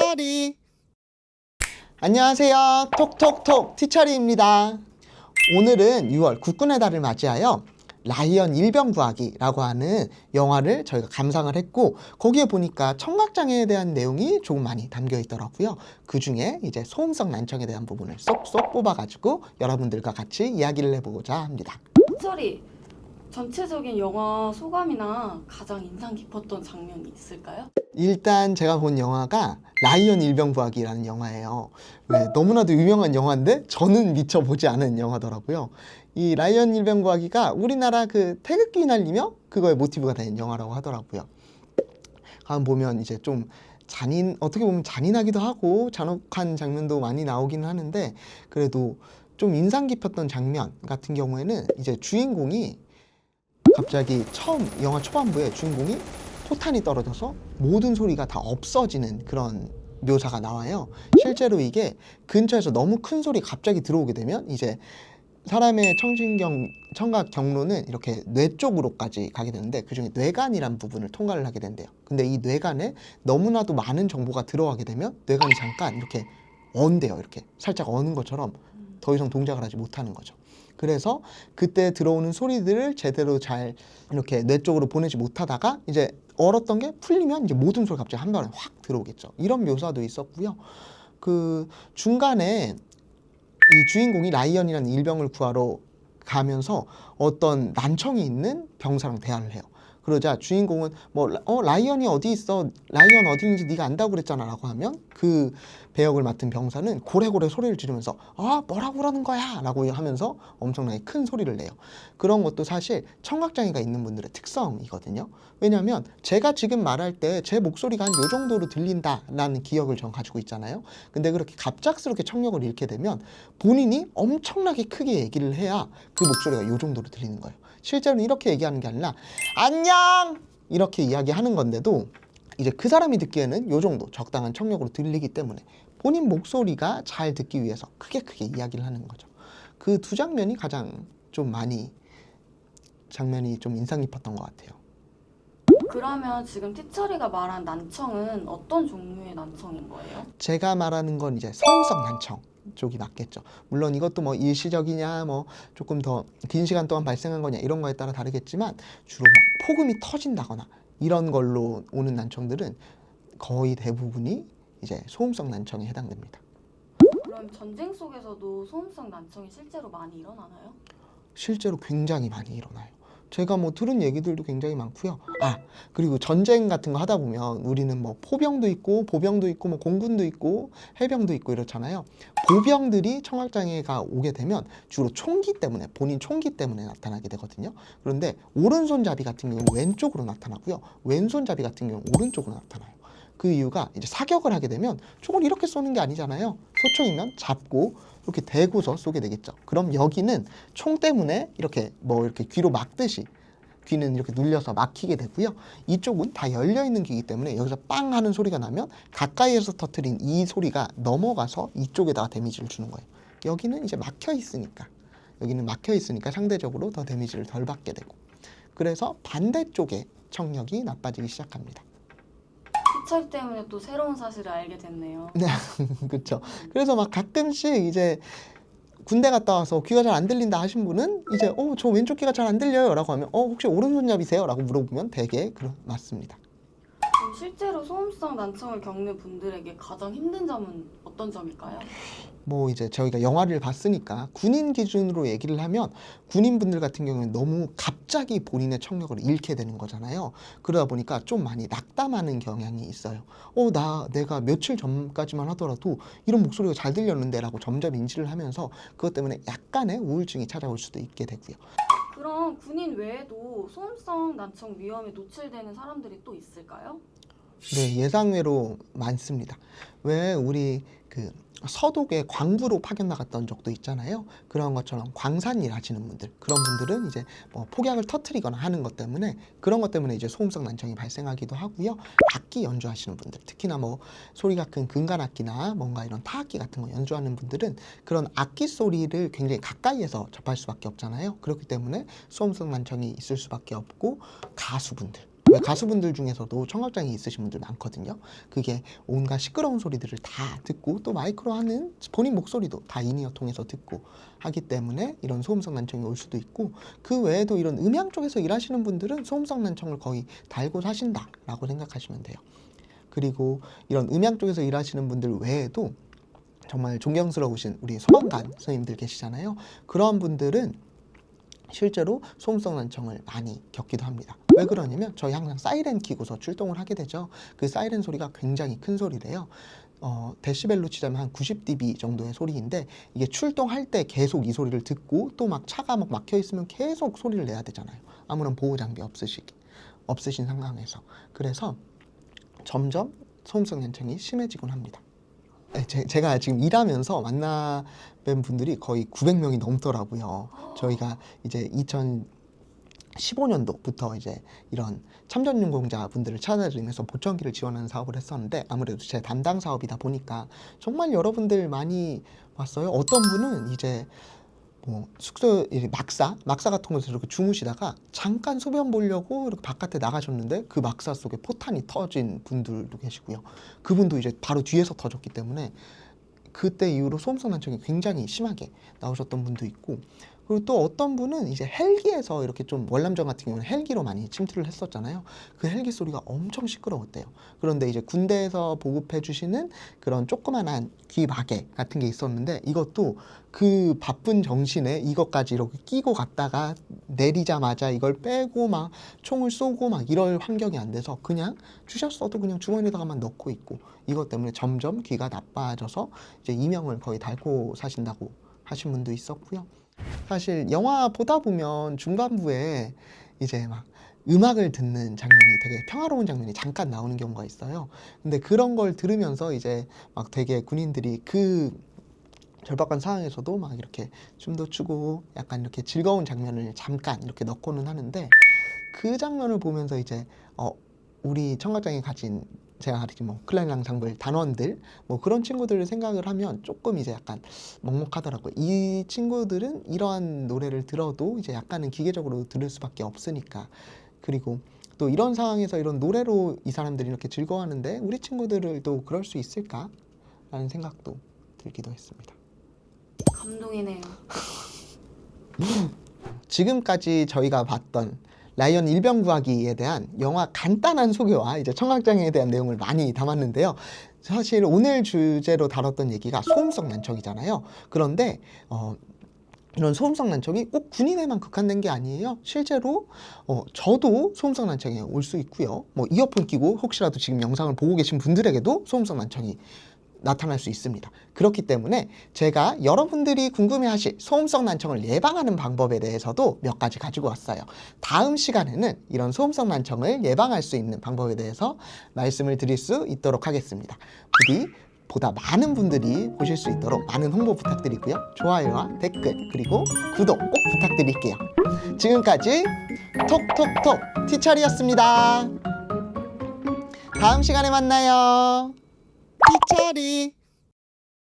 티처리. 안녕하세요. 톡톡톡 티처리입니다. 오늘은 6월 국군의 달을 맞이하여 라이언 일병구하기라고 하는 영화를 저희가 감상을 했고, 거기에 보니까 청각장애에 대한 내용이 조금 많이 담겨 있더라고요. 그 중에 이제 소음성 난청에 대한 부분을 쏙쏙 뽑아가지고 여러분들과 같이 이야기를 해보고자 합니다. 티처리, 전체적인 영화 소감이나 가장 인상 깊었던 장면이 있을까요? 일단 제가 본 영화가 라이언 일병구하기라는 영화예요. 왜 너무나도 유명한 영화인데 저는 미처 보지 않은 영화더라고요. 이 라이언 일병구하기가 우리나라 그 태극기 날리며 그거의 모티브가 된 영화라고 하더라고요. 보면 이제 좀 어떻게 보면 잔인하기도 하고 잔혹한 장면도 많이 나오긴 하는데, 그래도 좀 인상 깊었던 장면 같은 경우에는 이제 주인공이 갑자기 영화 초반부에 주인공이 포탄이 떨어져서 모든 소리가 다 없어지는 그런 묘사가 나와요. 실제로 이게 근처에서 너무 큰 소리 갑자기 들어오게 되면 이제 사람의 청각 경로는 이렇게 뇌 쪽으로까지 가게 되는데, 그중에 뇌간이란 부분을 통과를 하게 된대요. 근데 이 뇌간에 너무나도 많은 정보가 들어가게 되면 뇌간이 잠깐 이렇게 언대요. 이렇게 살짝 어는 것처럼 더 이상 동작을 하지 못하는 거죠. 그래서 그때 들어오는 소리들을 제대로 잘 이렇게 뇌 쪽으로 보내지 못하다가 이제 얼었던 게 풀리면 이제 모든 소리가 갑자기 한 번에 확 들어오겠죠. 이런 묘사도 있었고요. 그 중간에 이 주인공이 라이언이라는 일병을 구하러 가면서 어떤 난청이 있는 병사랑 대화를 해요. 그러자 주인공은 라이언이 어디 있어? 라이언 어디 있는지 네가 안다고 그랬잖아 라고 하면, 그 배역을 맡은 병사는 고래고래 소리를 지르면서 뭐라고 그러는 거야 라고 하면서 엄청나게 큰 소리를 내요. 그런 것도 사실 청각장애가 있는 분들의 특성이거든요. 왜냐하면 제가 지금 말할 때 제 목소리가 한 요 정도로 들린다라는 기억을 전 가지고 있잖아요. 근데 그렇게 갑작스럽게 청력을 잃게 되면 본인이 엄청나게 크게 얘기를 해야 그 목소리가 요 정도로 들리는 거예요. 실제로는 이렇게 얘기하는 게 아니라 안녕! 이렇게 이야기하는 건데도 이제 그 사람이 듣기에는 요 정도 적당한 청력으로 들리기 때문에 본인 목소리가 잘 듣기 위해서 크게 이야기를 하는 거죠. 그 두 장면이 가장 장면이 좀 인상 깊었던 것 같아요. 그러면 지금 티처리가 말한 난청은 어떤 종류의 난청인 거예요? 제가 말하는 건 이제 소음성 난청 쪽이 맞겠죠. 물론 이것도 뭐 일시적이냐, 조금 더 긴 시간 동안 발생한 거냐 이런 거에 따라 다르겠지만, 주로 폭음이 터진다거나 이런 걸로 오는 난청들은 거의 대부분이 이제 소음성 난청에 해당됩니다. 그럼 전쟁 속에서도 소음성 난청이 실제로 많이 일어나나요? 실제로 굉장히 많이 일어나요. 제가 들은 얘기들도 굉장히 많고요. 그리고 전쟁 같은 거 하다 보면 우리는 포병도 있고 보병도 있고 공군도 있고 해병도 있고 이렇잖아요. 보병들이 청각장애가 오게 되면 주로 본인 총기 때문에 나타나게 되거든요. 그런데 오른손잡이 같은 경우는 왼쪽으로 나타나고요. 왼손잡이 같은 경우는 오른쪽으로 나타나요. 그 이유가 이제 사격을 하게 되면 총을 이렇게 쏘는 게 아니잖아요. 소총이면 잡고 이렇게 대고서 쏘게 되겠죠. 그럼 여기는 총 때문에 이렇게 귀로 막듯이 귀는 이렇게 눌려서 막히게 되고요. 이쪽은 다 열려 있는 귀이기 때문에 여기서 빵 하는 소리가 나면 가까이에서 터트린 이 소리가 넘어가서 이쪽에다가 데미지를 주는 거예요. 여기는 막혀 있으니까 상대적으로 더 데미지를 덜 받게 되고, 그래서 반대쪽에 청력이 나빠지기 시작합니다. 티처리 때문에 또 새로운 사실을 알게 됐네요. 네, 그렇죠. 그래서 가끔씩 이제 군대 갔다 와서 귀가 잘 안 들린다 하신 분은 이제 저 왼쪽 귀가 잘 안 들려요 라고 하면 혹시 오른손잡이세요? 라고 물어보면 되게 맞습니다. 그럼 실제로 소음성 난청을 겪는 분들에게 가장 힘든 점은 어떤 점일까요? 이제 저희가 영화를 봤으니까 군인 기준으로 얘기를 하면, 군인분들 같은 경우는 너무 갑자기 본인의 청력을 잃게 되는 거잖아요. 그러다 보니까 좀 많이 낙담하는 경향이 있어요. 내가 며칠 전까지만 하더라도 이런 목소리가 잘 들렸는데 라고 점점 인지를 하면서 그것 때문에 약간의 우울증이 찾아올 수도 있게 되고요. 그럼 군인 외에도 소음성 난청 위험에 노출되는 사람들이 또 있을까요? 네, 예상외로 많습니다. 왜 우리 서독에 광부로 파견 나갔던 적도 있잖아요. 그런 것처럼 광산 일 하시는 분들, 그런 분들은 이제 폭약을 터트리거나 하는 것 때문에, 그런 것 때문에 이제 소음성 난청이 발생하기도 하고요. 악기 연주하시는 분들, 특히나 소리가 큰 금관악기나 뭔가 이런 타악기 같은 거 연주하는 분들은 그런 악기 소리를 굉장히 가까이에서 접할 수밖에 없잖아요. 그렇기 때문에 소음성 난청이 있을 수밖에 없고, 가수분들, 왜 가수분들 중에서도 청각장애 있으신 분들 많거든요. 그게 온갖 시끄러운 소리들을 다 듣고 또 마이크로 하는 본인 목소리도 다 인이어 통해서 듣고 하기 때문에 이런 소음성 난청이 올 수도 있고, 그 외에도 이런 음향 쪽에서 일하시는 분들은 소음성 난청을 거의 달고 사신다라고 생각하시면 돼요. 그리고 이런 음향 쪽에서 일하시는 분들 외에도 정말 존경스러우신 우리 소방관 선생님들 계시잖아요. 그런 분들은 실제로 소음성 난청을 많이 겪기도 합니다. 왜 그러냐면 저희 항상 사이렌 켜고서 출동을 하게 되죠. 그 사이렌 소리가 굉장히 큰 소리래요. 데시벨로 치자면 한 90dB 정도의 소리인데, 이게 출동할 때 계속 이 소리를 듣고 또 막 차가 막 막혀 있으면 계속 소리를 내야 되잖아요. 아무런 보호 장비 없으신 상황에서. 그래서 점점 소음성 난청이 심해지곤 합니다. 제가 지금 일하면서 만나뵌 분들이 거의 900명이 넘더라고요. 저희가 이제 2015년도부터 이제 이런 참전유공자 분들을 찾아다니면서 보청기를 지원하는 사업을 했었는데, 아무래도 제 담당 사업이다 보니까 정말 여러분들 많이 왔어요. 어떤 분은 이제 뭐 숙소 막사 같은 곳에서 이렇게 주무시다가 잠깐 소변 보려고 이렇게 바깥에 나가셨는데 그 막사 속에 포탄이 터진 분들도 계시고요. 그분도 이제 바로 뒤에서 터졌기 때문에 그때 이후로 소음성 난청이 굉장히 심하게 나오셨던 분도 있고, 그리고 또 어떤 분은 이제 헬기에서 이렇게 좀 월남전 같은 경우는 헬기로 많이 침투를 했었잖아요. 그 헬기 소리가 엄청 시끄러웠대요. 그런데 이제 군대에서 보급해 주시는 그런 조그만한 귀마개 같은 게 있었는데, 이것도 그 바쁜 정신에 이것까지 이렇게 끼고 갔다가 내리자마자 이걸 빼고 막 총을 쏘고 막 이럴 환경이 안 돼서 그냥 주셨어도 그냥 주머니에다가만 넣고 있고, 이것 때문에 점점 귀가 나빠져서 이제 이명을 거의 달고 사신다고 하신 분도 있었고요. 사실 영화 보다 보면 중반부에 이제 막 음악을 듣는 장면이, 되게 평화로운 장면이 잠깐 나오는 경우가 있어요. 근데 그런 걸 들으면서 이제 막 되게 군인들이 그 절박한 상황에서도 막 이렇게 춤도 추고 약간 이렇게 즐거운 장면을 잠깐 이렇게 넣고는 하는데, 그 장면을 보면서 이제 우리 청각장애 가진, 제가 가르친 뭐 클라리랑 장벌 단원들 뭐 그런 친구들을 생각을 하면 조금 이제 약간 먹먹하더라고요. 이 친구들은 이러한 노래를 들어도 이제 약간은 기계적으로 들을 수밖에 없으니까. 그리고 또 이런 상황에서 이런 노래로 이 사람들이 이렇게 즐거워하는데 우리 친구들도 그럴 수 있을까라는 생각도 들기도 했습니다. 감동이네요. 지금까지 저희가 봤던 라이언 일병구하기에 대한 영화 간단한 소개와 이제 청각장애에 대한 내용을 많이 담았는데요. 사실 오늘 주제로 다뤘던 얘기가 소음성 난청이잖아요. 그런데 이런 소음성 난청이 꼭 군인에만 국한된 게 아니에요. 실제로 저도 소음성 난청에 올 수 있고요. 뭐 이어폰 끼고 혹시라도 지금 영상을 보고 계신 분들에게도 소음성 난청이 나타날 수 있습니다. 그렇기 때문에 제가 여러분들이 궁금해하실 소음성 난청을 예방하는 방법에 대해서도 몇 가지 가지고 왔어요. 다음 시간에는 이런 소음성 난청을 예방할 수 있는 방법에 대해서 말씀을 드릴 수 있도록 하겠습니다. 부디 보다 많은 분들이 보실 수 있도록 많은 홍보 부탁드리고요. 좋아요와 댓글 그리고 구독 꼭 부탁드릴게요. 지금까지 톡톡톡 티철이었습니다. 다음 시간에 만나요. 티철이